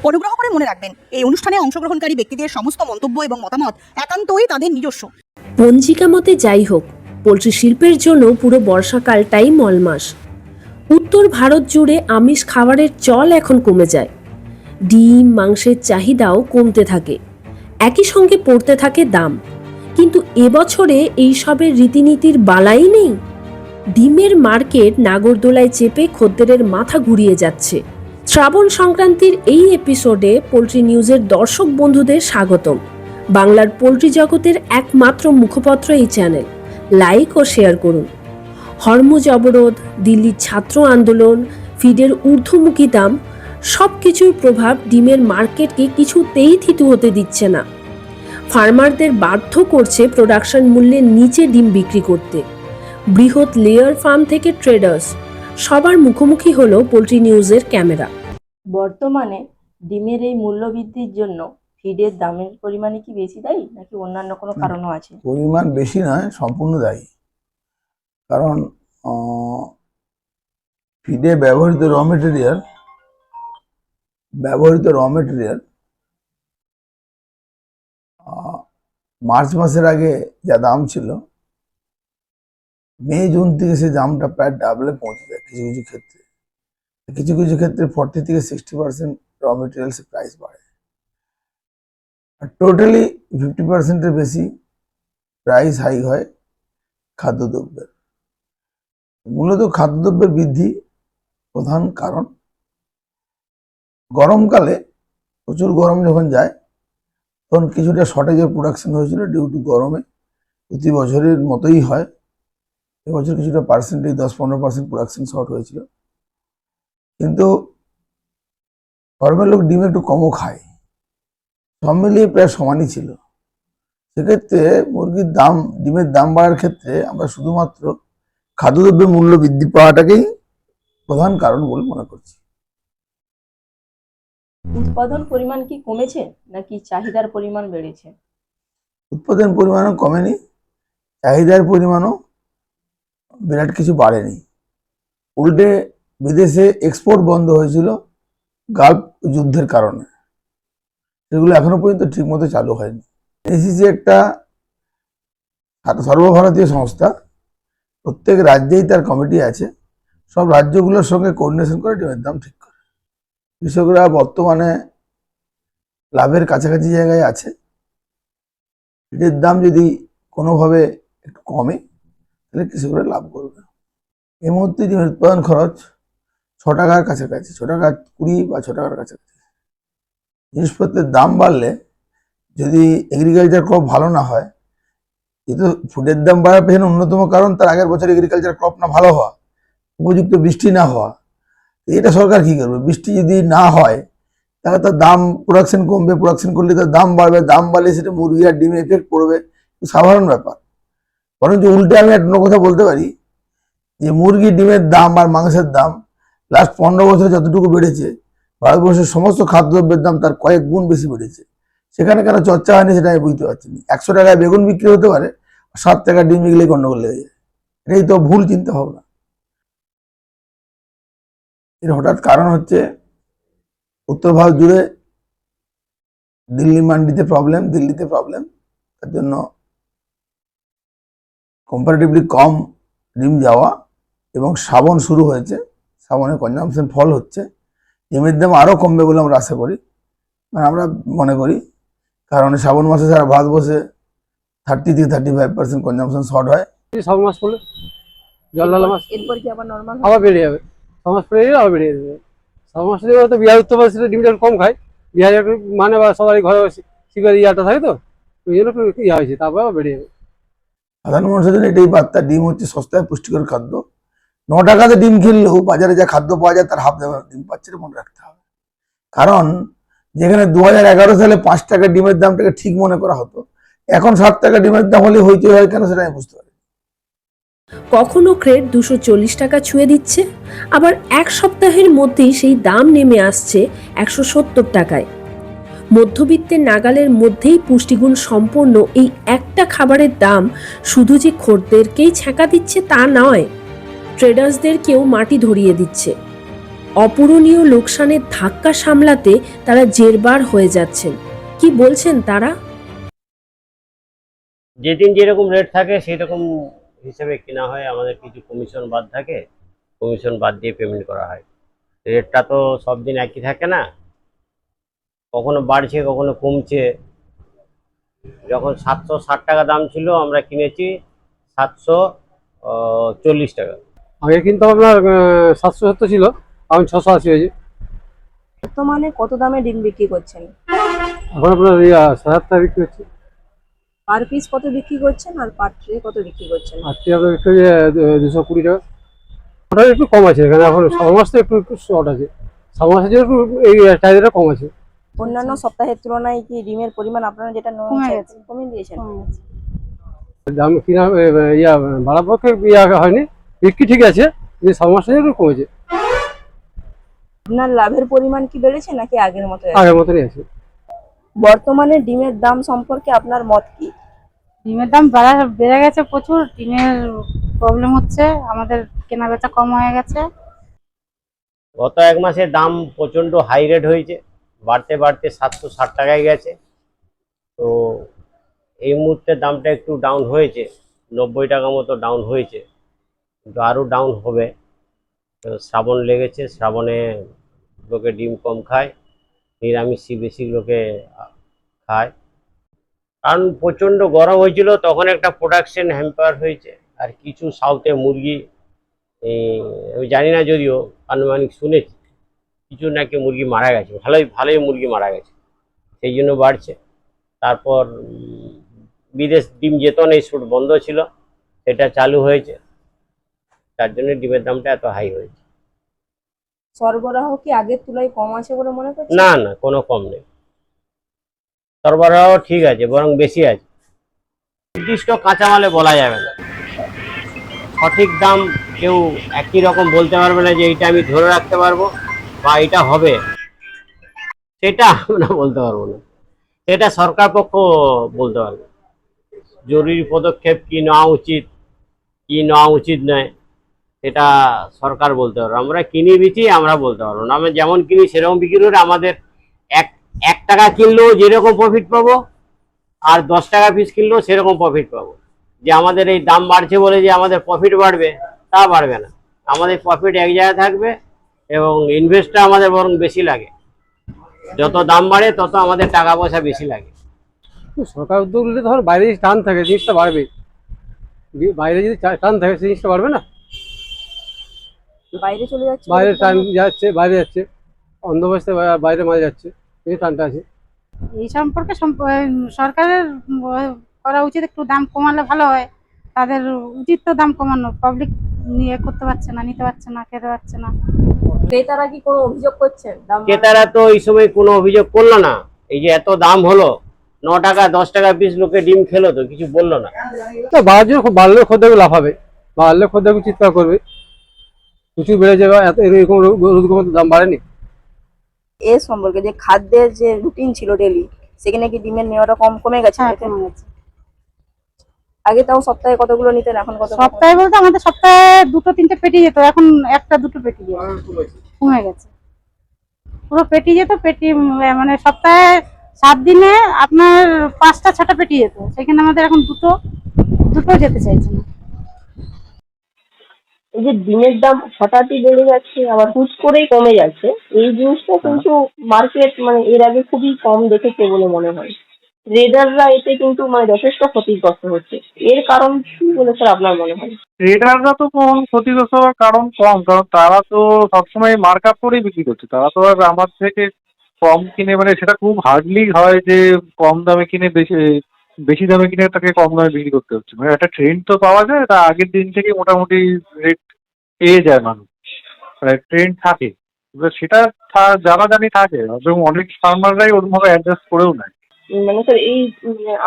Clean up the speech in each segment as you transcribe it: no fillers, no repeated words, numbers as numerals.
অনুগ্রহ করে মনে রাখবেন, এই অনুষ্ঠানে অংশগ্রহণকারী ব্যক্তিদের সমস্ত মন্তব্য এবং মতামত একান্তই তাদের নিজস্ব। পঞ্জিকা মতে যাই হোক, পোলট্রি শিল্পের জন্য পুরো বর্ষাকালটাই মলমাস। উত্তর ভারত জুড়ে আমিষ খাবারের চল এখন কমে যায়, ডিম মাংসের চাহিদাও কমতে থাকে, একই সঙ্গে পড়তে থাকে দাম। কিন্তু এবছরে এইসবের রীতিনীতির বালাই নেই। ডিমের মার্কেট নাগরদোলায় চেপে খদ্দেরের মাথা ঘুরিয়ে যাচ্ছে। শ্রাবণ সংক্রান্তির এই এপিসোডে পোলট্রি নিউজের দর্শক বন্ধুদের স্বাগতম। বাংলার পোলট্রি জগতের একমাত্র মুখপত্র এই চ্যানেল। লাইক ও শেয়ার করুন। হরমুজ অবরোধ, দিল্লির ছাত্র আন্দোলন, ফিডের ঊর্ধ্বমুখী দাম, সব কিছুর প্রভাব ডিমের মার্কেটকে কিছুতেই থিতু হতে দিচ্ছে না। ফার্মারদের বাধ্য করছে প্রোডাকশন মূল্যের নিচে ডিম বিক্রি করতে। বৃহৎ লেয়ার ফার্ম থেকে ট্রেডার্স, সবার মুখোমুখি হলো পোলট্রি নিউজের ক্যামেরা। বর্তমানে ডিমের এই মূল্য বৃদ্ধির জন্য ফিডের দামের পরিমাণে কি বেশি দায়ী নাকি অন্যান্য কোনো কারণও আছে? পরিমাণ বেশি নয়, সম্পূর্ণ দায়ী। কারণ ফিডে ব্যবহৃত র মেটেরিয়াল মার্চ মাসের আগে যা দাম ছিল, মে জুন থেকে সে দামটা প্রায় ডাবলে পৌঁছে যায়। কিছু কিছু ক্ষেত্রে 40 থেকে 60% র মেটেরিয়ালসের প্রাইস বাড়ে, আর টোটালি 50%-এর বেশি প্রাইস হাইক হয় খাদ্যদ্রব্যের। মূলত খাদ্যদ্রব্যের বৃদ্ধি প্রধান কারণ। গরমকালে প্রচুর গরম যখন যায় তখন কিছুটা শর্টেজের প্রোডাকশন হয়েছিল ডিউ টু গরমে। প্রতি বছরের মতোই হয়, এবছর কিছুটা পার্সেন্টেজ 10-15% প্রোডাকশন শর্ট হয়েছিল। কিন্তু গরমের লোক ডিম একটু কমও খায়, সব মিলিয়ে প্রায় সমানই ছিল। সেক্ষেত্রে ডিমের দাম বাড়ার ক্ষেত্রে আমরা শুধুমাত্র খাদ্যদ্রব্যের মূল্য বৃদ্ধি পাওয়াটাকেই প্রধান কারণ বলে মনে করছি। উৎপাদন পরিমাণ কি কমেছে নাকি চাহিদার পরিমাণ বেড়েছে? উৎপাদন পরিমাণও কমেনি, চাহিদার পরিমাণও বিরাট কিছু বাড়েনি। উল্টে বিদেশে এক্সপোর্ট বন্ধ হয়েছিল গালফ যুদ্ধের কারণে, সেগুলো এখনো পর্যন্ত ঠিকমতো চালু হয়নি। এসিসি একটা সর্বভারতীয় সংস্থা, প্রত্যেক রাজ্যেই তার কমিটি আছে, সব রাজ্যগুলোর সঙ্গে কোঅর্ডিনেশন করে ডিমের দাম ঠিক করে। কৃষকরা বর্তমানে লাভের কাছাকাছি জায়গায় আছে। ফিডের দাম যদি কোনোভাবে একটু কমে তাহলে কৃষকরা লাভ করবে। এই মুহূর্তে ডিমের উৎপাদন খরচ 6 টাকার কাছাকাছি, 6 টাকা 20 বা 6 টাকার কাছাকাছি। জিনিসপত্রের দাম বাড়লে যদি এগ্রিকালচার ক্রপ ভালো না হয়, যেহেতু ফুডের দাম বাড়ার পেছনে অন্যতম কারণ তার আগের বছর এগ্রিকালচার ক্রপ না ভালো হওয়া, উপযুক্ত বৃষ্টি না হওয়া। এটা সরকার কি করবে? বৃষ্টি যদি না হয় তাহলে তার দাম, প্রোডাকশন কমবে, প্রোডাকশন করলে তার দাম বাড়বে, দাম বাড়লে সেটা মুরগি আর ডিমে এফেক্ট পড়বে, সাধারণ ব্যাপার। বরঞ্চ উল্টে আমি একটা কথা বলতে পারি যে মুরগি ডিমের দাম আর মাংসের দাম লাস্ট 15 বছরে যতটুকু বেড়েছে, ভারতবর্ষের সমস্ত খাদ্যদ্রব্যের দাম তার কয়েক গুণ বেশি বেড়েছে। সেখানে কেন চর্চা হয়নি সেটা আমি বুঝতে পারছি না। 100 টাকায় বেগুন বিক্রি হতে পারে, 7 টাকা ডিম বিকলে গন্ডগোল লেগে যায়। এটাই তো ভুল চিন্তা ভাবনা। এর হঠাৎ কারণ হচ্ছে উত্তর ভারত জুড়ে দিল্লি মান্ডিতে প্রবলেম, তার জন্য কম্পারেটিভলি কম ডিম যাওয়া, এবং শ্রাবণ শুরু হয়েছে, শ্রাবণে কনজাম্পশন ফল হচ্ছে, ডিমের দাম আরও কমবে বলে আমরা আশা করি, আমরা মনে করি। কারণ শ্রাবণ মাসে সারা ভারতবর্ষে 30 থেকে 35% কনজাম্পশন শর্ট হয়। শ্রাবণ মাস পড়লে জল ঢালা মাস, এরপর কি আবার নর্মাল আবার বেড়ে যাবে। 6 মাস পরে আবার বেড়ে যাবে। শ্রাবণ মাসে তো বিহার উত্তরপ্রদেশে ডিমটা কম খায়, বিহারে একটু মানে বা সবাই ঘরে শিকার ইয়াটা থাকে, তো ওই জন্য একটু ইয়া হয়েছে, তারপর আবার বেড়ে যাবে। সাধারণ মানুষের জন্য এটাই বার্তা, ডিম হচ্ছে সস্তায় পুষ্টিকর খাদ্য। 9 টাকাতে ডিম কিনলেও বাজারে যা খাদ্য পাওয়া যায় তার হাফ দামে ডিম পাচ্ছে, মনে রাখতে হবে। কারণ যেখানে 2011 সালে 5 টাকা ডিমের দামটাকে ঠিক মনে করা হতো, এখন 7 টাকা ডিমের দাম হলে হইচই হয় কেন সেটা আমি বুঝতে পারি। কখনো ক্রেট 240 টাকা ছুঁয়ে দিচ্ছে, আবার এক সপ্তাহের মধ্যেই সেই দাম নেমে আসছে 170 টাকায়। মধ্যবিত্তের নাগালের মধ্যেই পুষ্টিগুণ সম্পন্ন এই একটা খাবারের দাম শুধু যে খদ্দেরকেই ছ্যাঁকা দিচ্ছে তা নয়, ট্রেডার্সদেরকেও মাটি ধরিয়ে দিচ্ছে। অপূরণীয় লোকসানের ধাক্কা সামলাতে তারা জেরবার হয়ে যাচ্ছেন। কি বলছেন তারা? যেদিন যেরকম রেট থাকে সেই রকম হিসেবে কেনা হয়। আমাদের কিছু কমিশন বাদ থাকে, কমিশন বাদ দিয়ে পেমেন্ট করা হয়। রেটটা তো সব দিন একই থাকে না, কখনো বাড়ছে কখনো কমছে। যখন 760 টাকা দাম ছিল আমরা কিনেছি 740 টাকা। আগে কিন্তু আপনার 770 ছিল, এখন 680 হয়েছে। বর্তমানে কত দামে ডিম বিক্রি করছেন? এখন আপনার 7,000 বিক্রি হচ্ছে। পার পিস কত বিক্রি করছেন আর পার ট্রে কত বিক্রি করছেন? আজকে আপনার বিক্রি হচ্ছে 220 টাকা। ওটা একটু কম আছে, এখানে এখন শ্রাবণ মাস তো একটু একটু শর্ট আছে, শ্রাবণ মাসের জন্য একটু এই চাহিদাটা কম আছে। অন্যান্য সপ্তাহের তুলনায় কি ডিমের পরিমাণ আপনারা যেটা নিয়েছেন কমে দিয়েছেন? দাম কিনা বাড়ার পক্ষে হয়নি, বিক্রি ঠিক আছে, কিন্তু শ্রাবণ মাসের জন্য একটু কমেছে। আপনার লাভের পরিমাণ কি বেড়েছে নাকি আগের মতো আছে? আগের মতনই আছে। বর্তমানে ডিমের দাম সম্পর্কে আপনার মত কি? ডিমের দাম বেড়ে গেছে প্রচুর। ডিমের প্রবলেম হচ্ছে, আমাদের কেনা বেচা কম হয়ে গেছে। গত 1 মাসে দাম প্রচণ্ড হাই রেট হয়েছে, বাড়তে বাড়তে 760 টাকায় গেছে। তো এই মুহূর্তে দামটা একটু ডাউন হয়েছে, 90 টাকা মতো ডাউন হয়েছে, কিন্তু আরও ডাউন হবে। তো শ্রাবণ লেগেছে, শ্রাবণে লোকে ডিম কম খায়, নিরামিষই বেশি লোকে খায়। কারণ প্রচণ্ড গরম হয়েছিল, তখন একটা প্রোডাকশন হ্যাম্পার হয়েছে। আর কিছু সাউথে মুরগি, আমি জানি না যদিও আনুমানিক শুনেছি, কিছু নাকি মুরগি মারা গেছে, ভালোই ভালোই মুরগি মারা গেছে, সেই জন্য বাড়ছে। তারপর বিদেশ ডিম যেত না, এই শুট বন্ধ ছিল, সেটা চালু হয়েছে, তার জন্য ডিমের দামটা এত হাই হয়েছে। সরবরাহ কি আগের তুলনায় কম আছে বলে মনে করছেন? না না, কোনো কম নেই, সরবরাহ ঠিক আছে, বরং বেশি আছে। নির্দিষ্ট কাঁচামালে বলা যাবে না, সঠিক দাম কেউ একই রকম বলতে পারবে না যে এইটা আমি ধরে রাখতে পারবো বা এটা হবে, সেটা আমরা বলতে পারবো না। সেটা সরকার পক্ষ বলতে পারবে। জরুরি পদক্ষেপ কি নেওয়া উচিত, কি নেওয়া উচিত নয়, সেটা সরকার বলতে পারবে। আমরা কিনি বিচি আমরা বলতে পারবো না। আমরা যেমন কিনি সেরকম বিক্রি করে আমাদের এক 1 টাকা কিনলেও যেরকম প্রফিট পাবো, আর 10 টাকা পিস কিনলেও সেরকম প্রফিট পাবো। যে আমাদের এই দাম বাড়ছে বলে যে আমাদের প্রফিট বাড়বে, তা বাড়বে না। আমাদের প্রফিট এক জায়গায় থাকবে এবং ইনভেস্টটা আমাদের বরং বেশি লাগে। যত দাম বাড়ে তত আমাদের টাকা পয়সা বেশি লাগে। সরকার উদ্যোগ নিলে ধর বাইরে যদি টান থাকে জিনিসটা বাড়বে, বাইরে যদি টান থাকে সেই জিনিসটা বাড়বে না। বাইরে চলে যাচ্ছে বাইরে টান যাচ্ছে, বাইরে যাচ্ছে, অন্ধবস্থায় বাইরে মাল যাচ্ছে, এই টানটা আছে। এই সম্পর্কে সরকারের করা উচিত, একটু দাম কমালে ভালো হয়। তাদের উচিত তো দাম কমানো, পাবলিক নিয়ে করতে পারছে না, নিতে পারছে না, খেতে পারছে না। ক্রেতারা কি কোনো অভিযোগ করছেন দাম ক্রেতারা তো এই সময় কোনো অভিযোগ করলো না। এই যে এত দাম হলো, 9 টাকা 10 টাকা পিস লোকে ডিম খেলো, তো কিছু বললো না। তো বাড়লে খদ্দের লাফাবে, বাড়লে খদ্দের চিৎকার করবে, প্রচুর বেড়ে যাবে। এত এরকম দাম বাড়েনি। এর সম্পর্কে যে খাদ্যের যে রুটিন ছিল ডেলি, সেখানে কি ডিমের নেওয়াটা কমে গেছে? হ্যাঁ, কমে গেছে। আগে তাও সপ্তাহে কতগুলো নিতেন, এখন কত? সপ্তাহে বলতে আমাদের সপ্তাহে 2-3টে পেটি যেত, এখন 1-2 পেটি যায়, কমে গেছে। পুরো পেটি যেত, পেটি মানে সপ্তাহে 7 দিনে আপনার 5টা-6টা পেটি যেত, সেখানে আমাদের এখন দুটো যেতে চাইছে না। এই যে ডিমের দাম হঠাৎই বেড়ে যাচ্ছে আবার হুট করেই কমে যাচ্ছে, এই জিনিসটা কিন্তু মার্কেট মানে এর আগে খুবই কম দেখেছে বলে মনে হয়। ট্রেডাররা এতে কিন্তু মানে যথেষ্ট ক্ষতিগ্রস্ত হচ্ছে। এর কারণ কি বলে স্যার আপনার মনে হয়? ট্রেডাররা তো কোনো ক্ষতিগ্রস্ত হওয়ার কারণ কম, কারণ তারা তো সবসময় মার্ক আপ করেই বিক্রি করছে। তারা তো আর আমার থেকে কম কিনে, মানে সেটা খুব হার্ডলি হয় যে কম দামে কিনে বেশি বেশি দামে কিনে তাকে কম দামে বিক্রি করতে হচ্ছে। মানে একটা ট্রেন্ড তো পাওয়া যায়, তা আগের দিন থেকে মোটামুটি রেট পেয়ে যায় মানুষ, মানে ট্রেন্ড থাকে। এবার সেটা জানা জানি থাকে এবং অনেক ফার্মাররাই ওরকমভাবে অ্যাডজাস্ট করেও নেয়। মানে স্যার এই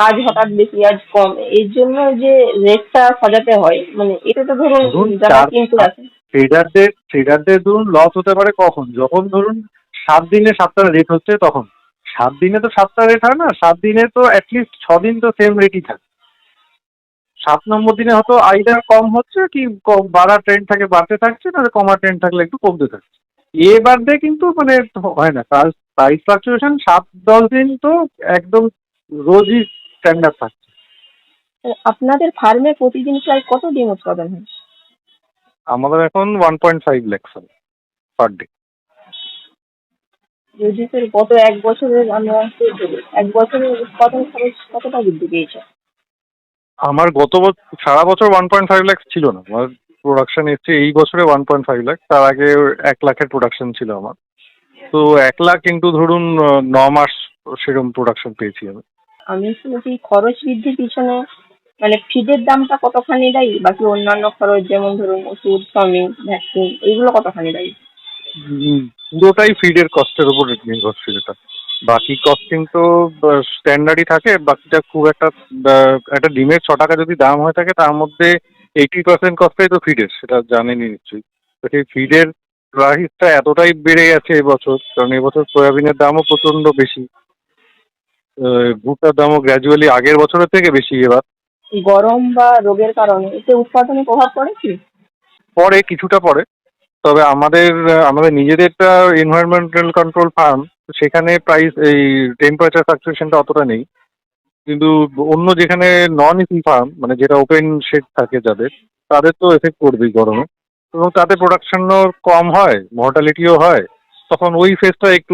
আজ হঠাৎ বেশি আজ কম, এর জন্য যে রেটটা সাজাতে হয়, মানে এটা তো ধরুন ধরুন যারা কিনতে আছে ট্রেডারদের ধরুন লস হতে পারে কখন, যখন ধরুন 7 দিনে 7টা রেট হচ্ছে, তখন 7 দিনে তো 7টা রেট হয় না, 7 দিনে তো অ্যাটলিস্ট 6 দিন তো সেম রেটই থাকে। 7 নম্বর দিনে হয়তো আইদার কম হচ্ছে কি বাড়ার ট্রেন্ড থাকে বাড়তে থাকছে, না কমার ট্রেন্ড থাকলে একটু কমতে থাকছে। এবার দিয়ে কিন্তু মানে হয় না, প্রাইস ফ্লাকচুয়েশন 7-10 দিন তো একদম রোজই স্ট্যান্ডার্ড থাকে। আপনাদের ফার্মে প্রতিদিন প্রায় কত ডিম উৎপাদন হয়? আমাদের এখন 1.5 লাখ পার ডে। যদি স্যার গত 1 বছরের আমরা এক বছরের উৎপাদন খরচ কতটা বৃদ্ধি পেয়েছে? আমার গত সারা বছর 1.5 লাখ ছিল না, আমার প্রোডাকশন এসছে এই বছরে 1.5 লাখ। তার আগে 1 লাখের প্রোডাকশন ছিল আমার। তো 1 লাখ কিন্তু ধরুন 9 মাস সেরকম প্রোডাকশন পেয়েছি আমি। আমি শুনেছি খরচ বৃদ্ধির পিছনে মানে ফিডের দামটা কতখানি দায়ী, বাকি অন্যান্য খরচ যেমন ধরুন ওষুধ, শ্রমিক, ভ্যাকসিন এইগুলো কতখানি দায়ী? পুরোটাই ফিডের কস্টের উপর নির্ভরশীল এটা। বাকি কস্টিং তো স্ট্যান্ডার্ডই থাকে, বাকিটা খুব একটা একটা ডিমের 6 টাকা যদি দাম হয়ে থাকে তার মধ্যে 80% কস্টটাই তো ফিডের, সেটা জানেনই নিশ্চয়ই। তো সেই ফিডের প্রাইসটা এতটাই বেড়ে গেছে এবছর, কারণ এবছর সয়াবিনের দামও প্রচন্ড বেশি, ভুট্টার দামও গ্র্যাজুয়ালি আগের বছরের থেকে বেশি এবার। গরম বা রোগের কারণে এতে উৎপাদনে প্রভাব পড়ে কি? পরে কিছুটা পরে, তবে আমাদের নিজেদেরটা এনভায়রনমেন্টাল কন্ট্রোল ফার্ম, সেখানে প্রাইস এই টেম্পারেচার ফ্লাকচুয়েশনটা অতটা নেই। কিন্তু অন্য যেখানে নন ইসি ফার্ম, মানে যেটা ওপেন শেড থাকে যাদের, তাদের তো এফেক্ট করবেই গরমে, এবং তাতে প্রোডাকশনও কম হয়, মর্টালিটিও হয়। তখন ওই ফেজটা একটু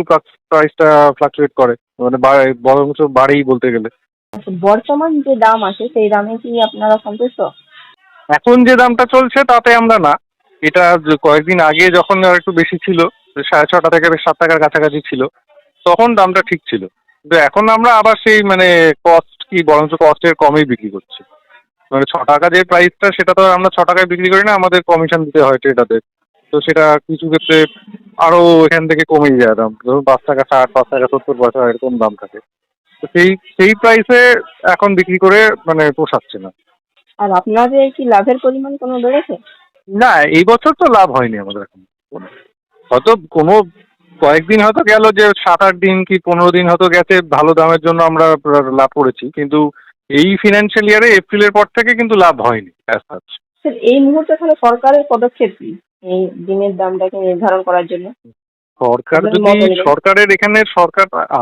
প্রাইসটা ফ্লাকচুয়েট করে, মানে বরঞ্চ বাড়েই বলতে গেলে। বর্তমান যে দাম আছে সেই দামে কি আপনারা সন্তুষ্ট? এখন যে দামটা চলছে তাতে আমরা না। এটা কয়েকদিন আগে যখন আর একটু বেশি ছিল, 6.5 থেকে 7 টাকার কাছাকাছি ছিল, তখন দামটা ঠিক ছিল। কিন্তু এখন আমরা আবার সেই মানে কস্ট কি বরঞ্চ কস্টের কমেই বিক্রি করছি। মানে 6 টাকা যে প্রাইসটা, সেটা তো আমরা 6 টাকায় বিক্রি করি না, আমাদের কমিশন দিতে হয় ট্রেডারদের। তো সেটা কিছু ক্ষেত্রে আরো এখান থেকে কমেই যায় দাম, ধরুন 5 টাকা 60, 5 টাকা 70 পয়সা এরকম দাম থাকে। তো সেই প্রাইসে এখন বিক্রি করে মানে পোষাচ্ছে না। আর আপনাদের কি লাভের পরিমাণ কোনো বেড়েছে? না, এই বছর তো লাভ হয়নি আমাদের এখন। হয়তো কোনো কয়েকদিন হয়তো গেল যে 7-8 দিন কি 15 দিন হয়তো গেছে ভালো দামের জন্য আমরা লাভ করেছি, কিন্তু এই ফিনান্সিয়াল ইয়ারে এপ্রিলের পর থেকে কিন্তু লাভ হয়নি as such। স্যার এই মুহূর্তে তাহলে সরকারের পদক্ষেপ কি এই ডিমের দামটাকে নির্ধারণ করার জন্য? সরকার আপনার যদি মত অনুযায়ী? সরকারের এখানে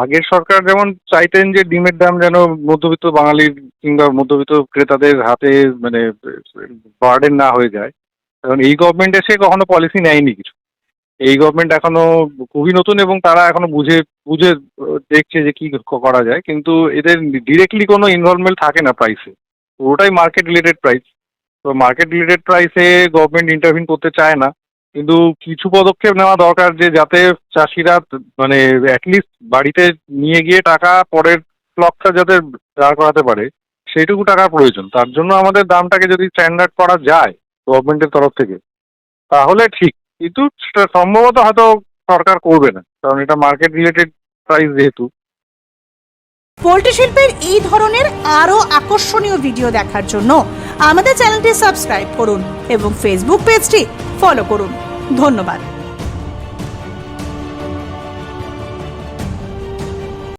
আগের সরকার যেমন চাইতেন যে ডিমের দাম যেন মধ্যবিত্ত বাঙালির কিংবা মধ্যবিত্ত ক্রেতাদের হাতে মানে বার্ডেন না হয়ে যায়, কারণ এই গভর্নমেন্ট এসে কখনো পলিসি নেয়নি কিছু। এই গভর্নমেন্ট এখনো খুবই নতুন এবং তারা এখনো বুঝে বুঝে দেখছে যে কি করা যায়, কিন্তু এদের ডিরেক্টলি কোনো ইনভলভমেন্ট থাকে না প্রাইসে, পুরোটাই মার্কেট রিলেটেড প্রাইস। তো মার্কেট রিলেটেড প্রাইসে গভর্নমেন্ট ইন্টারভিন করতে চায় না, কিন্তু কিছু পদক্ষেপ নেওয়া দরকার যে যাতে চাষিরা মানে অ্যাটলিস্ট বাড়িতে নিয়ে গিয়ে টাকা পরের ক্লকটা যাতে দাঁড় করাতে পারে, সেইটুকু টাকার প্রয়োজন। তার জন্য আমাদের দামটাকে যদি স্ট্যান্ডার্ড করা যায় গভর্নমেন্টের তরফ থেকে তাহলে ঠিক, কিন্তু সেটা সম্ভবত হয়তো সরকার করবে না, কারণ এটা মার্কেট রিলেটেড প্রাইস যেহেতু। পোল্ট্রি শিল্পের এই ধরনের আরো আকর্ষণীয় ভিডিও দেখার জন্য আমাদের চ্যানেলটি সাবস্ক্রাইব করুন এবং ফেসবুক পেজটি ফলো করুন। ধন্যবাদ।